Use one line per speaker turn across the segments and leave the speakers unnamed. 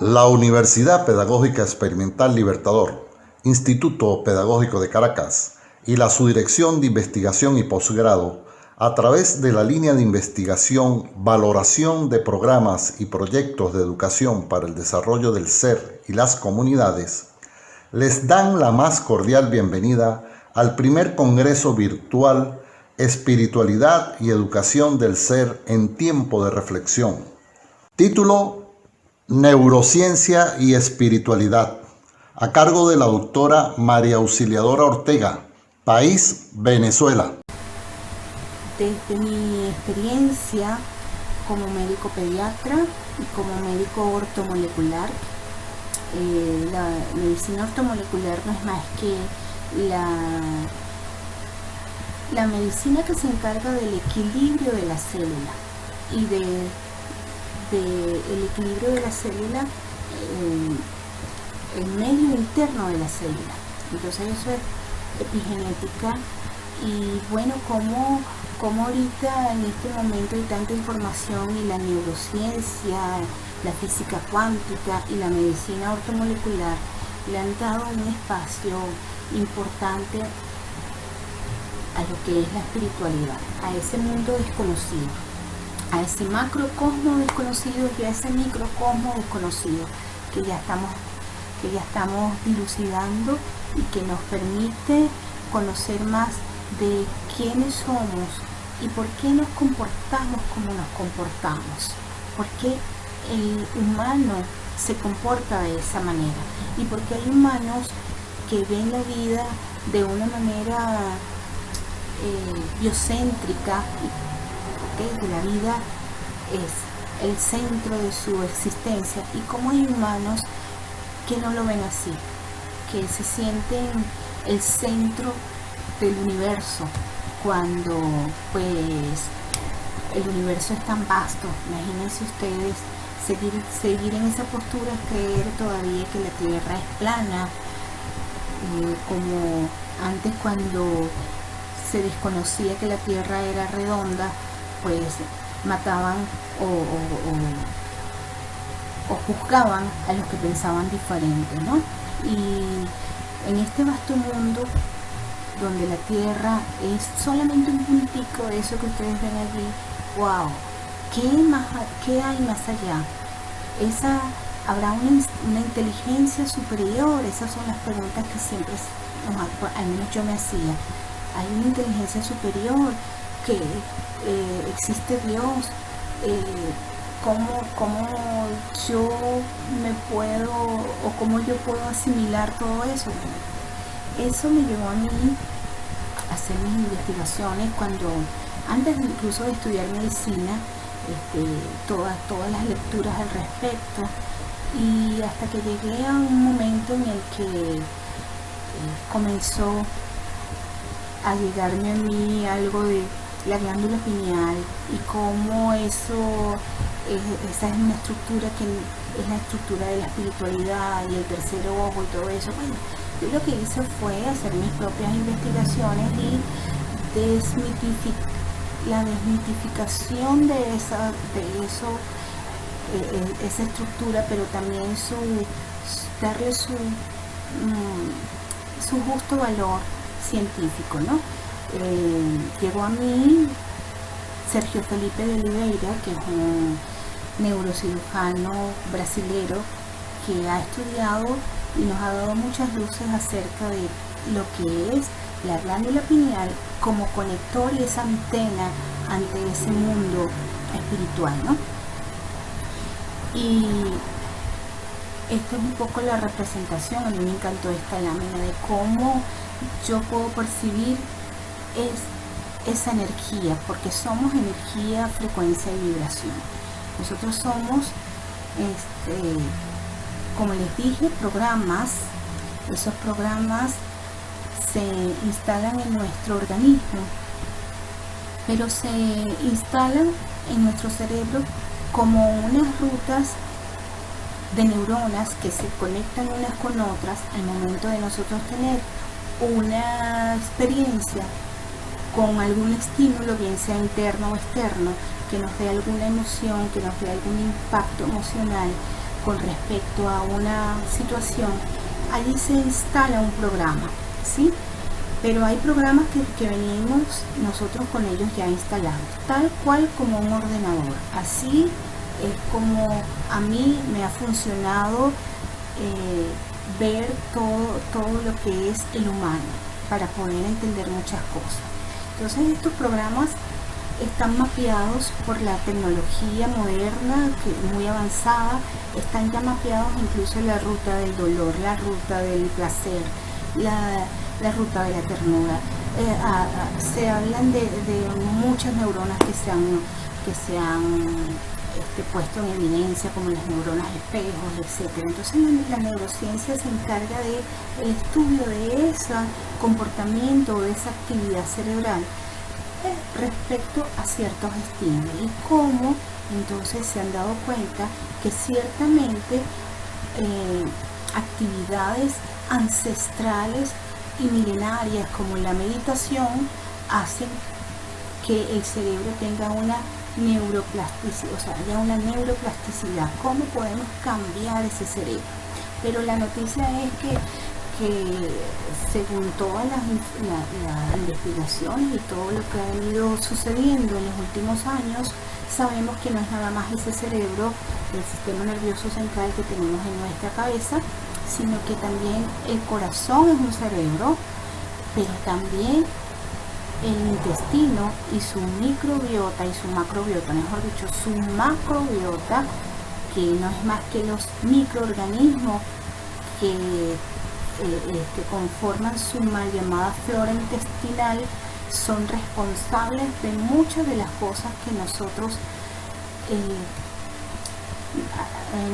La Universidad Pedagógica Experimental Libertador, Instituto Pedagógico de Caracas y la Subdirección de Investigación y Posgrado, a través de la línea de investigación Valoración de Programas y Proyectos de Educación para el Desarrollo del Ser y las Comunidades, les dan la más cordial bienvenida al primer Congreso Virtual Espiritualidad y Educación del Ser en Tiempo de Reflexión. Título: Neurociencia y Espiritualidad, a cargo de la doctora María Auxiliadora Ortega, país Venezuela.
Desde mi experiencia como médico pediatra y como médico ortomolecular, la medicina ortomolecular no es más que la medicina que se encarga del equilibrio de la célula y del equilibrio de la célula en medio interno de la célula. Entonces eso es epigenética. Y bueno, como ahorita en este momento hay tanta información, y la neurociencia, la física cuántica y la medicina ortomolecular le han dado un espacio importante a lo que es la espiritualidad, a ese mundo desconocido, a ese macrocosmo desconocido y a ese microcosmo desconocido que ya estamos dilucidando y que nos permite conocer más de quiénes somos y por qué nos comportamos como nos comportamos, por qué el humano se comporta de esa manera y por qué hay humanos que ven la vida de una manera biocéntrica, que la vida es el centro de su existencia, y cómo hay humanos que no lo ven así, que se sienten el centro del universo, cuando pues el universo es tan vasto. Imagínense ustedes seguir en esa postura, creer todavía que la Tierra es plana, como antes, cuando se desconocía que la Tierra era redonda, pues mataban o juzgaban a los que pensaban diferente, ¿no? Y en este vasto mundo donde la Tierra es solamente un puntico de eso que ustedes ven allí, wow, ¿qué hay más allá? ¿Habrá una inteligencia superior? Esas son las preguntas que siempre, al menos yo me hacía. ¿Hay una inteligencia superior? ¿Que existe Dios? ¿Cómo yo cómo yo puedo asimilar todo eso? Eso me llevó a mí a hacer mis investigaciones, antes incluso de estudiar medicina, todas las lecturas al respecto, y hasta que llegué a un momento en el que comenzó a llegarme a mí algo de la glándula pineal y cómo esa es una estructura que es la estructura de la espiritualidad y el tercer ojo y todo eso. Bueno, yo lo que hice fue hacer mis propias investigaciones y la desmitificación de esa estructura, pero también darle su justo valor científico, ¿no? Llegó a mí Sergio Felipe de Oliveira, que es un neurocirujano brasilero que ha estudiado y nos ha dado muchas luces acerca de lo que es la glándula pineal como conector y esa antena ante ese mundo espiritual, ¿no? Y esta es un poco la representación. A mí me encantó esta lámina de cómo yo puedo percibir esa energía, porque somos energía, frecuencia y vibración. Nosotros somos, como les dije, programas. Esos programas se instalan en nuestro organismo, pero se instalan en nuestro cerebro como unas rutas de neuronas que se conectan unas con otras al momento de nosotros tener una experiencia con algún estímulo, bien sea interno o externo, que nos dé alguna emoción, que nos dé algún impacto emocional, con respecto a una situación, allí se instala un programa, ¿sí? Pero hay programas que venimos nosotros con ellos ya instalados, tal cual como un ordenador. Así es como a mí me ha funcionado ver todo lo que es el humano para poder entender muchas cosas. Entonces estos programas están mapeados por la tecnología moderna, que es muy avanzada. Están ya mapeados incluso la ruta del dolor, la ruta del placer, la ruta de la ternura. Se hablan de muchas neuronas que se han puesto en evidencia, como las neuronas espejos, etc. Entonces la neurociencia se encarga del estudio de ese comportamiento, de esa actividad cerebral respecto a ciertos estímulos, y cómo entonces se han dado cuenta que ciertamente actividades ancestrales y milenarias como la meditación hacen que el cerebro tenga una neuroplasticidad, o sea, haya una neuroplasticidad. ¿Cómo podemos cambiar ese cerebro? Pero la noticia es que según todas las investigaciones y todo lo que ha venido sucediendo en los últimos años, sabemos que no es nada más ese cerebro, el sistema nervioso central que tenemos en nuestra cabeza, sino que también el corazón es un cerebro, pero también el intestino y su microbiota y su macrobiota, mejor dicho, su macrobiota, que no es más que los microorganismos que conforman su mal llamada flora intestinal, son responsables de muchas de las cosas que nosotros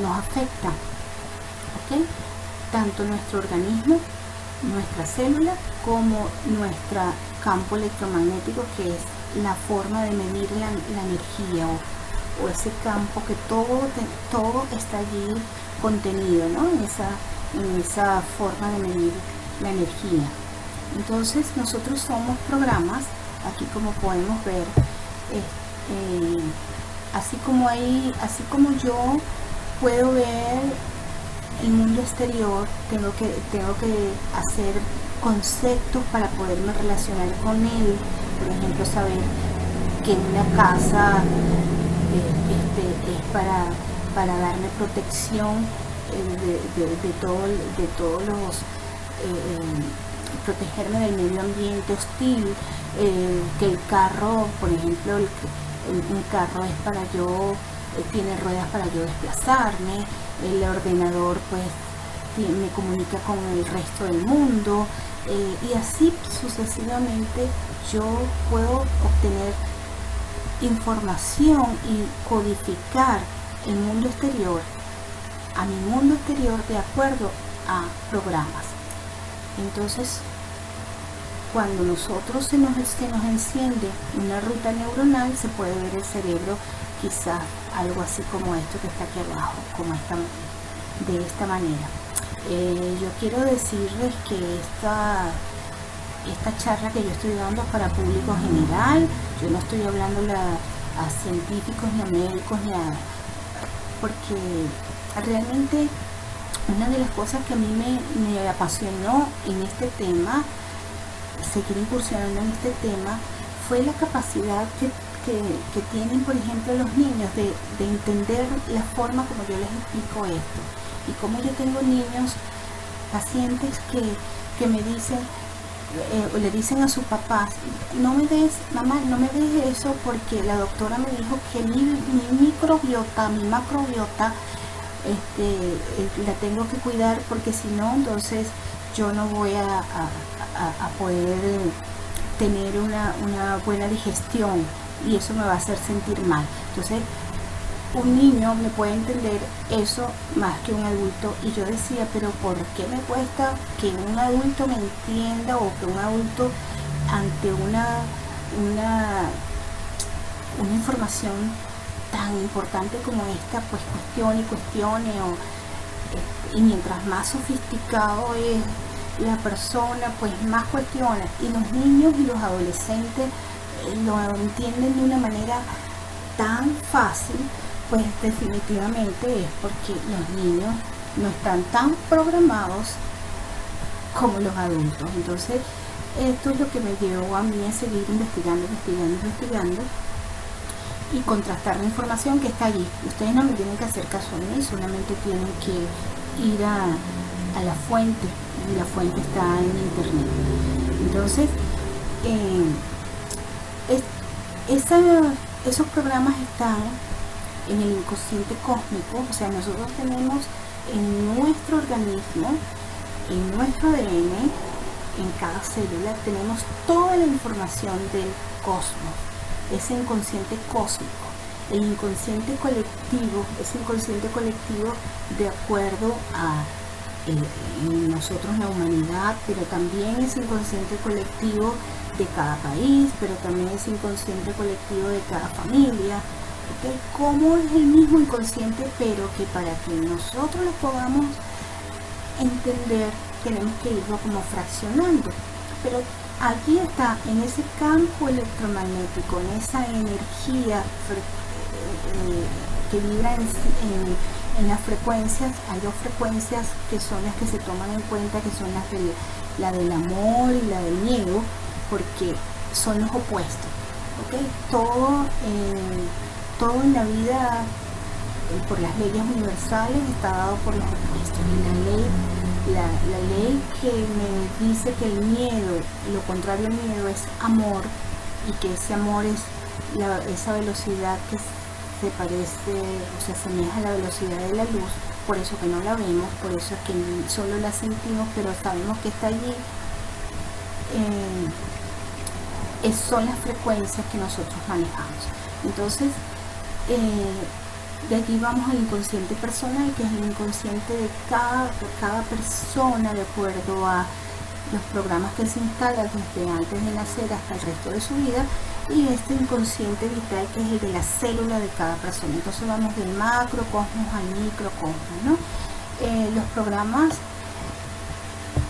nos afectan, ¿okay? Tanto nuestro organismo, nuestra célula, como nuestro campo electromagnético, que es la forma de medir la energía, o ese campo que todo está allí contenido, ¿no? En esa forma de medir la energía. Entonces nosotros somos programas, aquí como podemos ver, así como yo puedo ver el mundo exterior, tengo que hacer conceptos para poderme relacionar con él. Por ejemplo, saber que una casa es para darme protección de todos los protegerme del medio ambiente hostil, que el carro, por ejemplo, un carro es para yo, tiene ruedas para yo desplazarme, el ordenador pues me comunica con el resto del mundo, y así sucesivamente yo puedo obtener información y codificar el mundo exterior a mi mundo exterior de acuerdo a programas. Entonces, cuando nosotros se nos enciende una ruta neuronal, se puede ver el cerebro quizás algo así como esto que está aquí abajo, de esta manera. Yo quiero decirles que esta charla que yo estoy dando es para público general. Yo no estoy hablando a científicos ni a médicos ni a... porque realmente una de las cosas que a mí me apasionó en este tema, seguir incursionando en este tema, fue la capacidad que tienen, por ejemplo, los niños de entender la forma como yo les explico esto. Y como yo tengo niños, pacientes que me dicen, le dicen a sus papás, no me des, mamá, no me des eso porque la doctora me dijo que mi microbiota, mi macrobiota, la tengo que cuidar, porque si no, entonces yo no voy a poder tener una buena digestión y eso me va a hacer sentir mal. Entonces un niño me puede entender eso más que un adulto, y yo decía, pero ¿por qué me cuesta que un adulto me entienda, o que un adulto ante una información tan importante como esta pues cuestione y mientras más sofisticado es la persona, pues más cuestiona, y los niños y los adolescentes lo entienden de una manera tan fácil Pues definitivamente es porque los niños no están tan programados como los adultos. Entonces, esto es lo que me llevó a mí a seguir investigando y contrastar la información que está allí. Ustedes no me tienen que hacer caso a mí, solamente tienen que ir a la fuente, y la fuente está en internet. Entonces, esos programas están en el inconsciente cósmico. O sea, nosotros tenemos en nuestro organismo, en nuestro ADN, en cada célula, tenemos toda la información del cosmos, ese inconsciente cósmico, el inconsciente colectivo, ese inconsciente colectivo de acuerdo a nosotros, la humanidad, pero también ese inconsciente colectivo de cada país, pero también ese inconsciente colectivo de cada familia. ¿Okay? Como es el mismo inconsciente, pero que para que nosotros lo podamos entender tenemos que irlo como fraccionando. Pero aquí está, en ese campo electromagnético, en esa energía que vibra en las frecuencias. Hay dos frecuencias que son las que se toman en cuenta, que son la del amor y la del miedo, porque son los opuestos. ¿Okay? Todo en la vida, por las leyes universales, está dado por los opuestos. Y la ley que me dice que el miedo, lo contrario al miedo, es amor, y que ese amor es esa velocidad que se parece o se asemeja a la velocidad de la luz, por eso que no la vemos, por eso es que solo la sentimos, pero sabemos que está allí. Son las frecuencias que nosotros manejamos. Entonces, de aquí vamos al inconsciente personal, que es el inconsciente de cada persona, de acuerdo a los programas que se instalan desde antes de nacer hasta el resto de su vida, y este inconsciente vital, que es el de la célula de cada persona. Entonces vamos del macrocosmos al microcosmos, ¿no?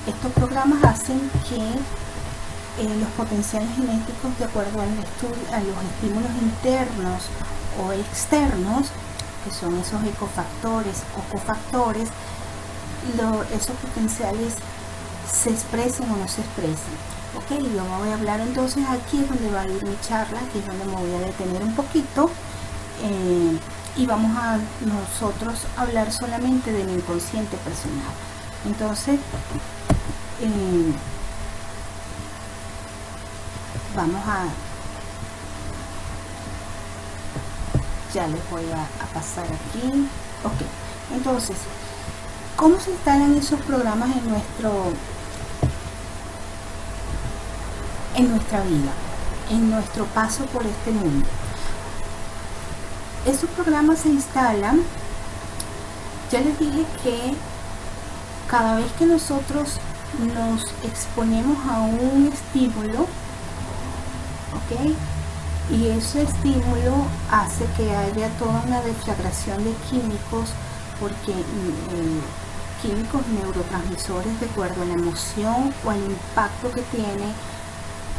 Estos programas hacen que los potenciales genéticos, de acuerdo a los estímulos internos o externos, que son esos ecofactores o cofactores, esos potenciales se expresen o no se expresen. Ok, yo me voy a hablar entonces, aquí es donde va a ir mi charla, aquí es donde me voy a detener un poquito, y vamos a nosotros hablar solamente del inconsciente personal. Entonces, ya les voy a pasar aquí. Ok, entonces, ¿cómo se instalan esos programas en nuestra vida, en nuestro paso por este mundo? Esos programas se instalan, ya les dije que cada vez que nosotros nos exponemos a un estímulo, ¿ok? Y ese estímulo hace que haya toda una deflagración de químicos, porque químicos neurotransmisores, de acuerdo a la emoción o al impacto que tiene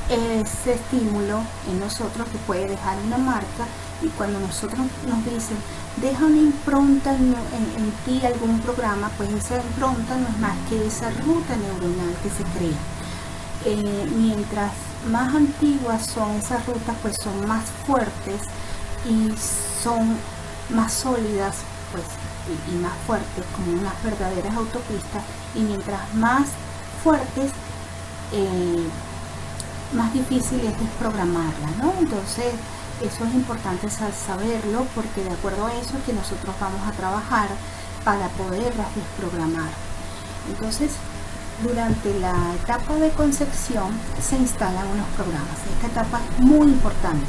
ese estímulo en nosotros, que puede dejar una marca. Y cuando nosotros nos dicen, deja una impronta en ti algún programa, pues esa impronta no es más que esa ruta neuronal que se crea. Mientras más antiguas son esas rutas, pues son más fuertes y son más sólidas, pues, y más fuertes, como unas verdaderas autopistas. Y mientras más fuertes, más difícil es desprogramarlas, ¿no? Entonces, eso es importante saberlo, porque de acuerdo a eso es que nosotros vamos a trabajar para poderlas desprogramar. Entonces, durante la etapa de concepción se instalan unos programas. Esta etapa es muy importante.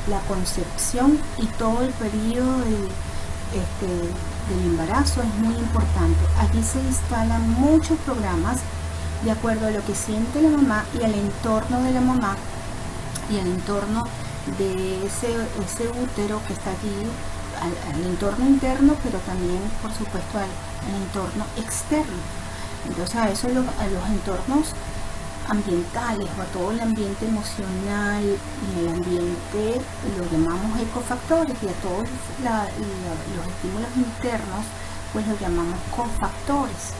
La concepción y todo el periodo del embarazo es muy importante. Allí se instalan muchos programas de acuerdo a lo que siente la mamá y al entorno de la mamá y al entorno de ese útero que está allí, al entorno interno, pero también, por supuesto, al entorno externo. Entonces, a los entornos ambientales o a todo el ambiente emocional y el ambiente, lo llamamos ecofactores, y a todos los estímulos internos pues lo llamamos cofactores.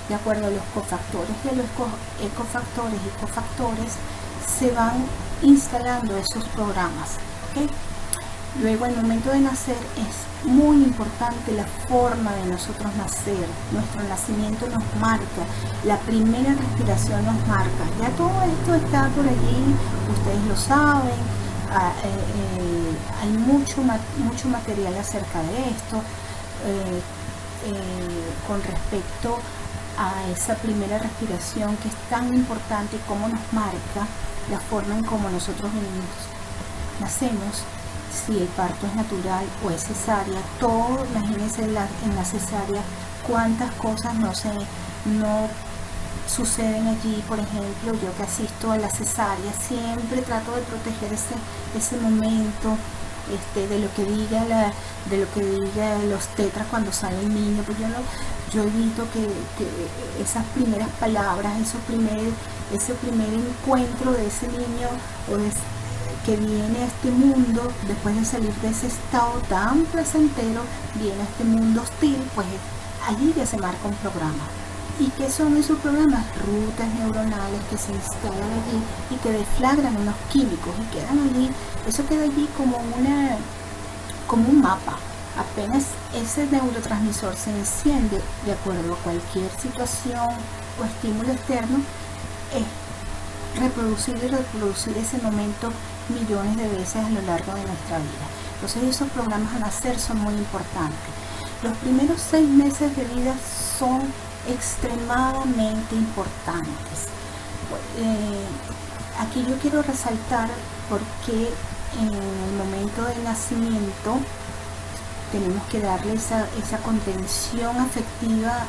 De acuerdo a los cofactores y a los ecofactores y cofactores se van instalando esos programas, ¿okay? Luego, al momento de nacer, es muy importante la forma de nosotros nacer. Nuestro nacimiento nos marca, la primera respiración nos marca. Ya todo esto está por allí, ustedes lo saben, hay mucho material acerca de esto, con respecto a esa primera respiración, que es tan importante, cómo nos marca la forma en cómo nosotros nacemos, si el parto es natural o es cesárea. Todo, imagínense en la cesárea cuántas cosas no suceden allí. Por ejemplo, yo que asisto a la cesárea, siempre trato de proteger ese momento, de lo que diga los tetras cuando sale el niño. Pues yo evito que esas primeras palabras, ese primer encuentro de ese niño que viene a este mundo, después de salir de ese estado tan placentero, viene a este mundo hostil, pues allí ya se marca un programa. ¿Y qué son esos programas? Rutas neuronales que se instalan allí y que deflagran unos químicos y quedan allí. Eso queda allí como un mapa. Apenas ese neurotransmisor se enciende de acuerdo a cualquier situación o estímulo externo, es reproducir ese momento millones de veces a lo largo de nuestra vida. Entonces esos programas a nacer son muy importantes. Los primeros 6 meses de vida son extremadamente importantes. Aquí yo quiero resaltar porque en el momento del nacimiento tenemos que darle esa contención afectiva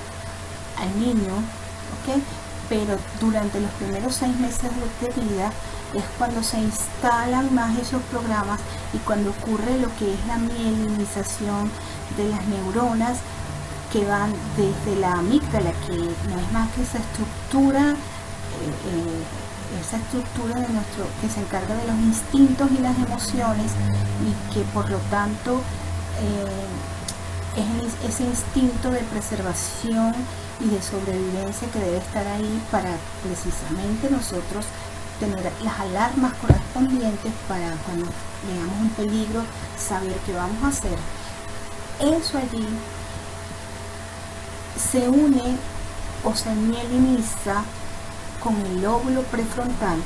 al niño, ¿ok? Pero durante los primeros 6 meses de vida es cuando se instalan más esos programas y cuando ocurre lo que es la mielinización de las neuronas, que van desde la amígdala, que no es más que esa estructura de que se encarga de los instintos y las emociones, y que por lo tanto es ese instinto de preservación y de sobrevivencia que debe estar ahí para precisamente nosotros tener las alarmas correspondientes para cuando veamos un peligro saber qué vamos a hacer. Eso allí se une o se mieliniza con el lóbulo prefrontal,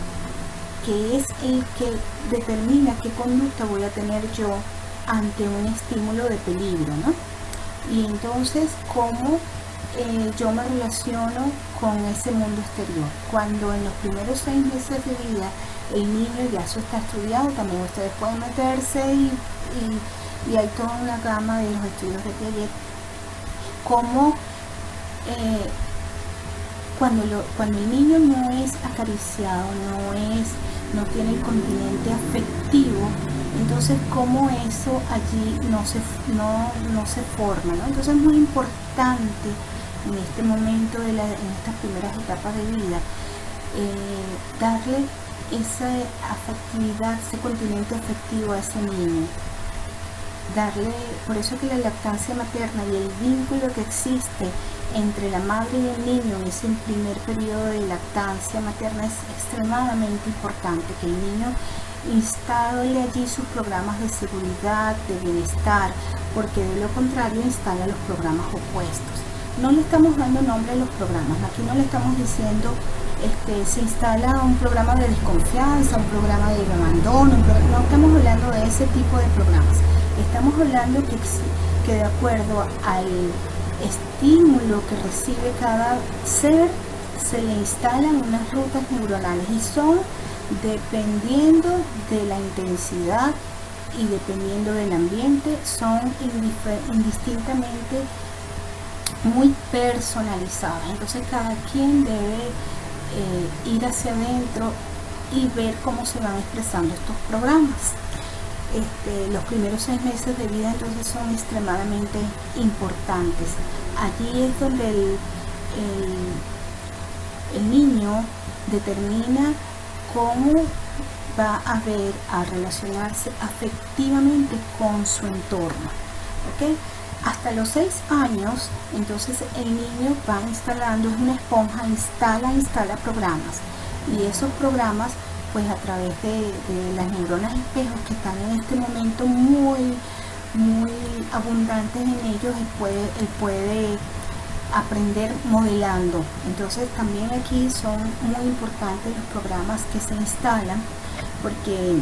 que es el que determina qué conducta voy a tener yo ante un estímulo de peligro, ¿no? Y entonces cómo yo me relaciono con ese mundo exterior. Cuando en los primeros 6 meses de vida el niño, ya eso está estudiado, también ustedes pueden meterse y hay toda una gama de los estudios de Piaget, cómo cuando el niño no es acariciado, no tiene el continente afectivo, entonces cómo eso allí no se forma, ¿no? Entonces es muy importante en este momento en estas primeras etapas de vida darle esa afectividad, ese continente afectivo a ese niño, por eso que la lactancia materna y el vínculo que existe entre la madre y el niño en ese primer periodo de lactancia materna es extremadamente importante, que el niño instale allí sus programas de seguridad, de bienestar, porque de lo contrario instala los programas opuestos. No le estamos dando nombre a los programas, aquí no le estamos diciendo se instala un programa de desconfianza, un programa de abandono, no estamos hablando de ese tipo de programas. Estamos hablando que de acuerdo al estímulo que recibe cada ser, se le instalan unas rutas neuronales y son, dependiendo de la intensidad y dependiendo del ambiente, son indistintamente muy personalizadas. Entonces cada quien debe ir hacia adentro y ver cómo se van expresando estos programas. Los primeros 6 meses de vida entonces son extremadamente importantes. Allí es donde el niño determina cómo va a relacionarse afectivamente con su entorno, ¿ok? Hasta los 6 años, entonces el niño va instalando, es una esponja, instala programas, y esos programas, pues a través de las neuronas espejos que están en este momento muy abundantes en ellos, él puede aprender modelando. Entonces también aquí son muy importantes los programas que se instalan, porque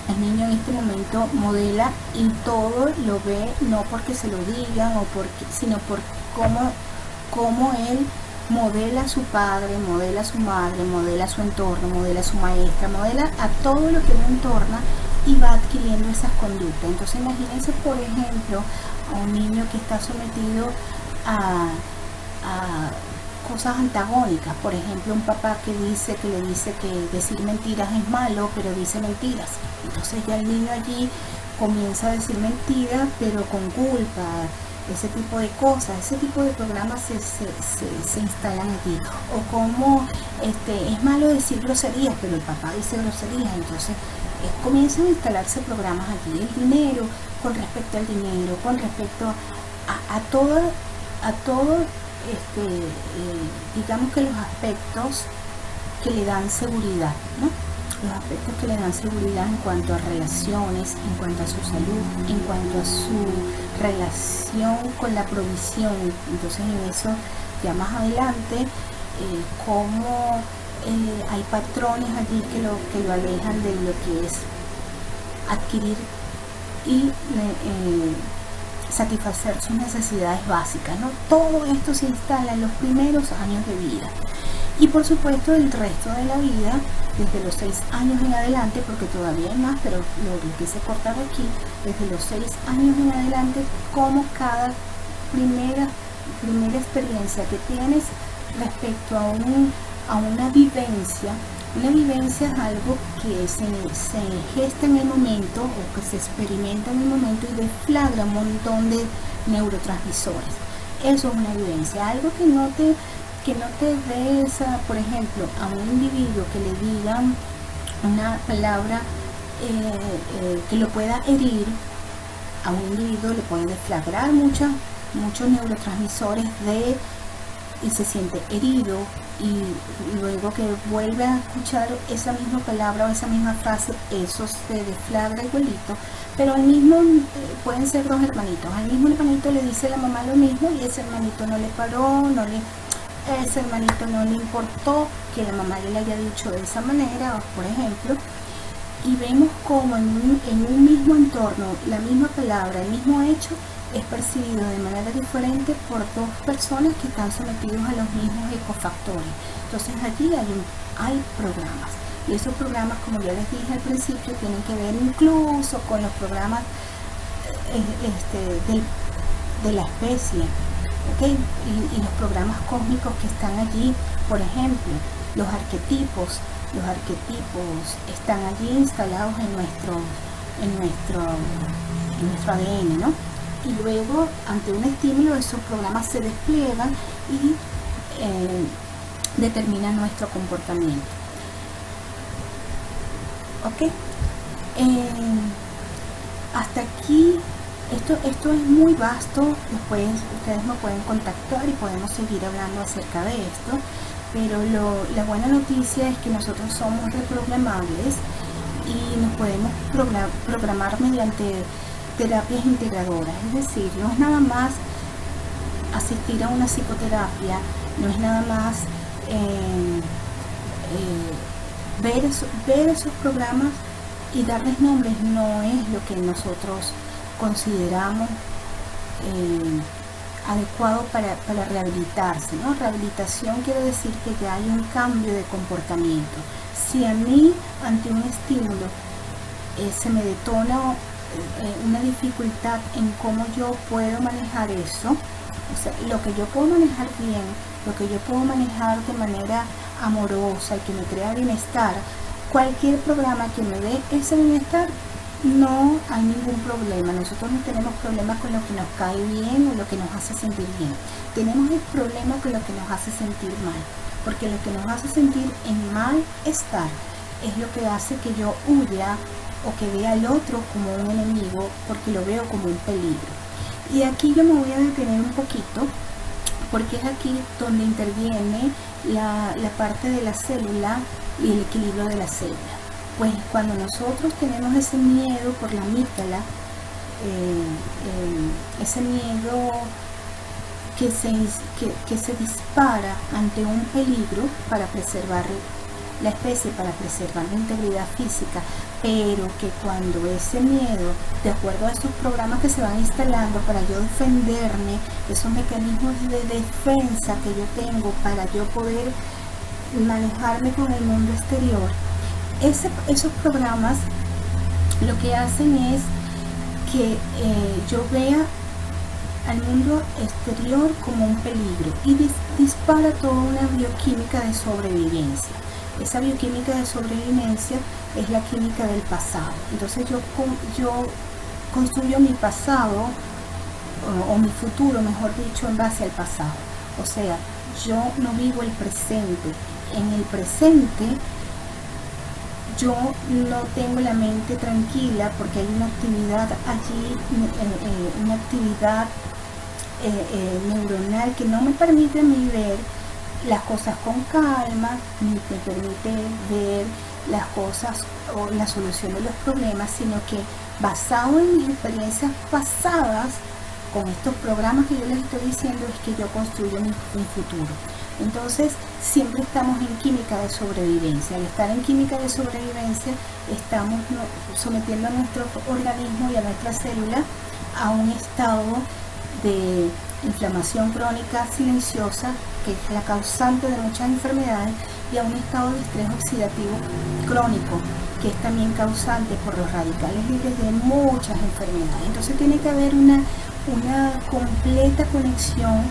el niño en este momento modela y todo lo ve no porque se lo digan sino por cómo él modela a su padre, modela a su madre, modela a su entorno, modela a su maestra, modela a todo lo que lo entorna y va adquiriendo esas conductas. Entonces imagínense, por ejemplo, a un niño que está sometido a cosas antagónicas, por ejemplo, un papá que le dice que decir mentiras es malo, pero dice mentiras. Entonces ya el niño allí comienza a decir mentiras, pero con culpa, ese tipo de cosas, ese tipo de programas se instalan allí. O como es malo decir groserías, pero el papá dice groserías, entonces comienzan a instalarse programas allí. El dinero, con respecto al dinero, con respecto a todo, digamos que los aspectos que le dan seguridad, ¿no? Los aspectos que le dan seguridad en cuanto a relaciones, en cuanto a su salud, en cuanto a su relación con la provisión. Entonces en eso ya más adelante, como hay patrones allí que lo alejan de lo que es adquirir y satisfacer sus necesidades básicas, ¿no? Todo esto se instala en los primeros años de vida. Y por supuesto el resto de la vida, desde los 6 años en adelante, porque todavía hay más, pero lo quise cortar aquí, desde los 6 años en adelante, como cada primera experiencia que tienes respecto a una vivencia. Una vivencia es algo que se gesta en el momento o que se experimenta en el momento y deflagra un montón de neurotransmisores. Eso es una vivencia, algo que no te des, por ejemplo, a un individuo que le digan una palabra que lo pueda herir. A un individuo le puede deflagrar muchos neurotransmisores y se siente herido, y luego que vuelve a escuchar esa misma palabra o esa misma frase, eso se deflagra igualito. Pero al mismo, pueden ser 2 hermanitos, al mismo hermanito le dice la mamá lo mismo y ese hermanito no le paró, ese hermanito no le importó que la mamá le haya dicho de esa manera, por ejemplo. Y vemos como en un mismo entorno, la misma palabra, el mismo hecho es percibido de manera diferente por 2 personas que están sometidos a los mismos ecofactores. Entonces allí hay programas, y esos programas, como ya les dije al principio, tienen que ver incluso con los programas de la especie, ¿okay? Y los programas cósmicos que están allí. Por ejemplo, los arquetipos están allí instalados en nuestro ADN, ¿no? Y luego, ante un estímulo, esos programas se despliegan y determinan nuestro comportamiento. ¿Ok? Hasta aquí, esto es muy vasto. Después ustedes me pueden contactar y podemos seguir hablando acerca de esto. Pero la buena noticia es que nosotros somos reprogramables y nos podemos programar mediante terapias integradoras. Es decir, no es nada más asistir a una psicoterapia, no es nada más ver esos programas y darles nombres. No es lo que nosotros consideramos adecuado para rehabilitarse, ¿no? Rehabilitación quiere decir que ya hay un cambio de comportamiento. Si a mí, ante un estímulo, se me detona una dificultad en cómo yo puedo manejar eso, o sea, lo que yo puedo manejar bien, lo que yo puedo manejar de manera amorosa y que me crea bienestar, cualquier programa que me dé ese bienestar, no hay ningún problema. Nosotros no tenemos problemas con lo que nos cae bien o lo que nos hace sentir bien. Tenemos el problema con lo que nos hace sentir mal. porque lo que nos hace sentir en malestar es lo que hace que yo huya o que vea al otro como un enemigo, porque lo veo como un peligro. Y aquí yo me voy a detener un poquito, porque es aquí donde interviene la parte de la célula y el equilibrio de la célula. Pues cuando nosotros tenemos ese miedo por la amígdala, ese miedo que se dispara ante un peligro para preservar la especie, para preservar la integridad física, pero que cuando ese miedo, de acuerdo a esos programas que se van instalando para yo defenderme, esos mecanismos de defensa que yo tengo para yo poder manejarme con el mundo exterior, esos programas lo que hacen es que yo vea al mundo exterior como un peligro y dispara toda una bioquímica de sobrevivencia. Esa bioquímica de sobrevivencia es la química del pasado. Entonces yo construyo mi pasado o mi futuro, mejor dicho, en base al pasado. O sea, yo no vivo el presente. En el presente yo no tengo la mente tranquila porque hay una actividad allí, una actividad neuronal que no me permite a mí ver las cosas con calma, ni me permite ver las cosas o la solución de los problemas, sino que basado en mis experiencias pasadas, con estos programas que yo les estoy diciendo, es que yo construyo mi futuro. Entonces, siempre estamos en química de sobrevivencia. Al estar en química de sobrevivencia, estamos sometiendo a nuestro organismo y a nuestra célula a un estado de inflamación crónica silenciosa, que es la causante de muchas enfermedades, y a un estado de estrés oxidativo crónico, que es también causante por los radicales libres de muchas enfermedades. Entonces tiene que haber una completa conexión.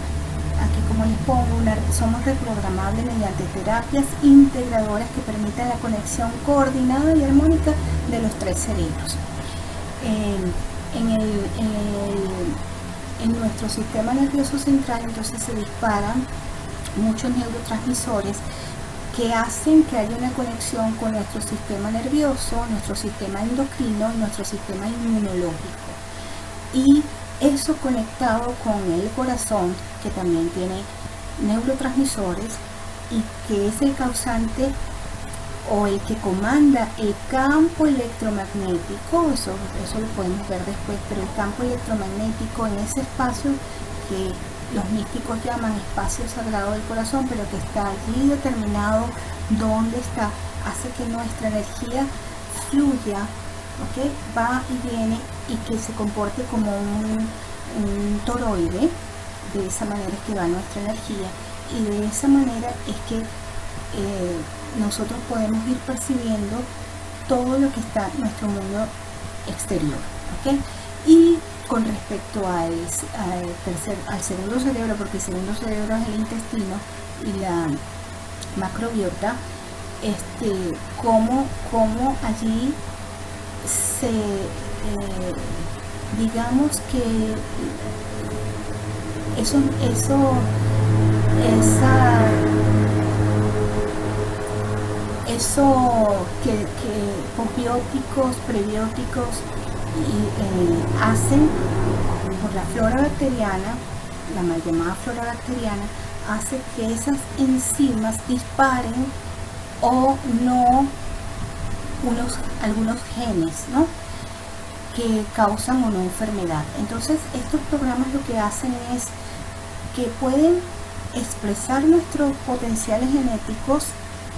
Aquí, como les pongo, somos reprogramables mediante terapias integradoras que permitan la conexión coordinada y armónica de los tres cerebros. En nuestro sistema nervioso central, entonces, se disparan muchos neurotransmisores que hacen que haya una conexión con nuestro sistema nervioso, nuestro sistema endocrino y nuestro sistema inmunológico. Y eso conectado con el corazón, que también tiene neurotransmisores y que es el causante o el que comanda el campo electromagnético, eso lo podemos ver después, pero el campo electromagnético en ese espacio que los místicos llaman espacio sagrado del corazón, pero que está allí determinado donde está, hace que nuestra energía fluya, ¿okay? Va y viene, y que se comporte como un toroide. De esa manera es que va nuestra energía, y de esa manera es que nosotros podemos ir percibiendo todo lo que está en nuestro mundo exterior, ¿okay? Y con respecto al segundo cerebro, porque el segundo cerebro es el intestino y la macrobiota, como allí se digamos que eso que posbióticos, prebióticos hacen por la flora bacteriana, la mal llamada flora bacteriana, hace que esas enzimas disparen o no algunos genes, ¿no?, que causan o no enfermedad. Entonces, estos programas lo que hacen es que pueden expresar nuestros potenciales genéticos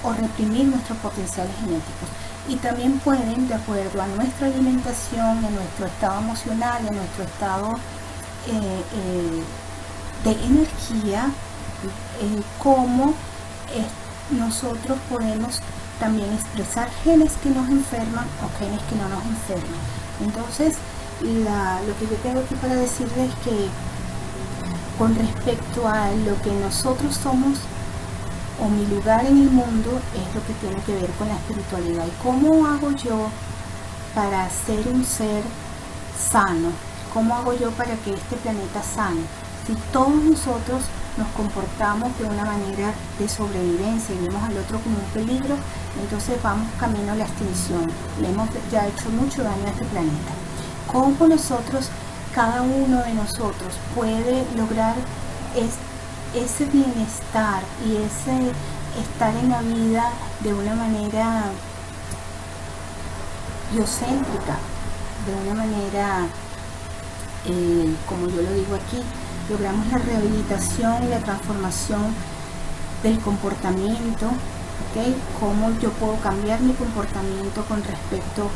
o reprimir nuestros potenciales genéticos, y también pueden, de acuerdo a nuestra alimentación, a nuestro estado emocional, a nuestro estado de energía, cómo nosotros podemos también expresar genes que nos enferman o genes que no nos enferman. Entonces, lo que yo tengo aquí para decirles es que con respecto a lo que nosotros somos o mi lugar en el mundo, es lo que tiene que ver con la espiritualidad. ¿Y cómo hago yo para ser un ser sano? ¿Cómo hago yo para que este planeta sane? Si todos nosotros nos comportamos de una manera de sobrevivencia y vemos al otro como un peligro, entonces vamos camino a la extinción. Le hemos ya hecho mucho daño a este planeta. ¿Cómo nosotros, cada uno de nosotros, puede lograr ese bienestar y ese estar en la vida de una manera biocéntrica, de una manera, como yo lo digo aquí, logramos la rehabilitación y la transformación del comportamiento, ¿okay? Cómo yo puedo cambiar mi comportamiento con respecto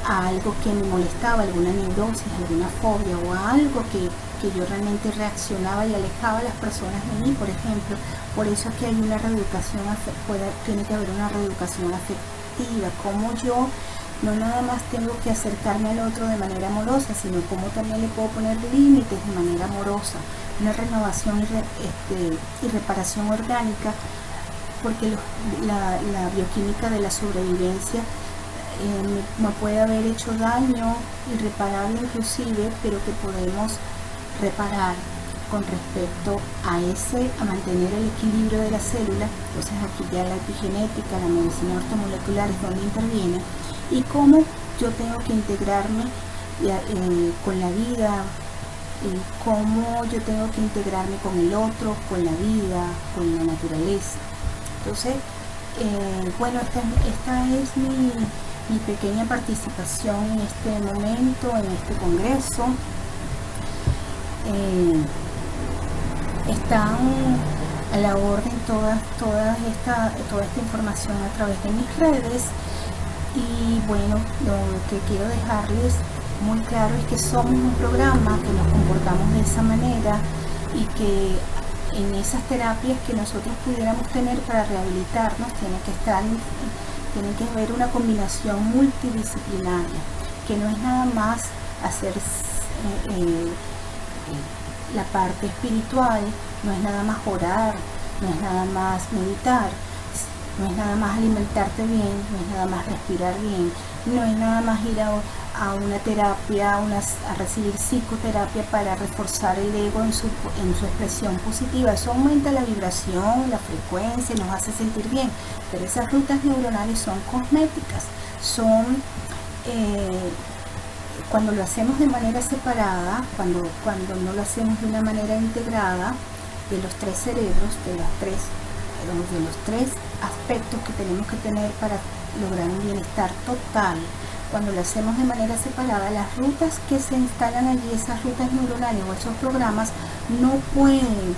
a algo que me molestaba, alguna neurosis, alguna fobia o a algo que yo realmente reaccionaba y alejaba a las personas de mí, por ejemplo. Por eso es que hay una reeducación, tiene que haber una reeducación afectiva, como yo no nada más tengo que acercarme al otro de manera amorosa, sino como también le puedo poner límites de manera amorosa, una renovación y reparación orgánica, porque la bioquímica de la sobrevivencia no puede haber hecho daño irreparable inclusive, pero que podemos reparar con respecto a mantener el equilibrio de la célula. Entonces aquí ya la epigenética, la medicina ortomolecular es donde interviene, y cómo yo tengo que integrarme con la vida, cómo yo tengo que integrarme con el otro, con la vida, con la naturaleza. Entonces, bueno, esta es mi pequeña participación en este momento, en este congreso. Están a la orden toda esta información a través de mis redes, y bueno, lo que quiero dejarles muy claro es que somos un programa, que nos comportamos de esa manera, y que en esas terapias que nosotros pudiéramos tener para rehabilitarnos tiene que haber una combinación multidisciplinaria, que no es nada más hacer la parte espiritual, no es nada más orar, no es nada más meditar, no es nada más alimentarte bien, no es nada más respirar bien, no es nada más ir a una terapia, a recibir psicoterapia para reforzar el ego en su expresión positiva. Eso aumenta la vibración, la frecuencia, nos hace sentir bien, pero esas rutas neuronales son cosméticas, cuando lo hacemos de manera separada, cuando no lo hacemos de una manera integrada, de los tres cerebros, de los tres aspectos que tenemos que tener para lograr un bienestar total, cuando lo hacemos de manera separada, las rutas que se instalan allí, esas rutas neuronales o esos programas, no pueden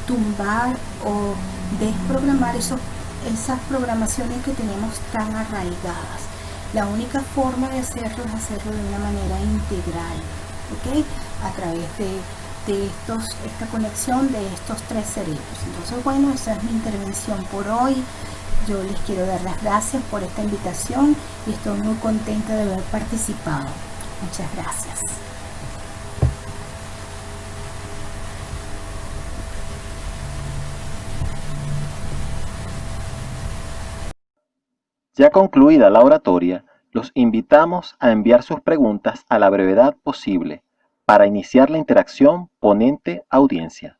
tumbar o desprogramar esas programaciones que tenemos tan arraigadas. La única forma de hacerlo es hacerlo de una manera integral, ¿ok? A través de esta conexión de estos tres cerebros. Entonces, bueno, esa es mi intervención por hoy. Yo les quiero dar las gracias por esta invitación y estoy muy contenta de haber participado. Muchas gracias.
Ya concluida la oratoria, los invitamos a enviar sus preguntas a la brevedad posible para iniciar la interacción ponente-audiencia.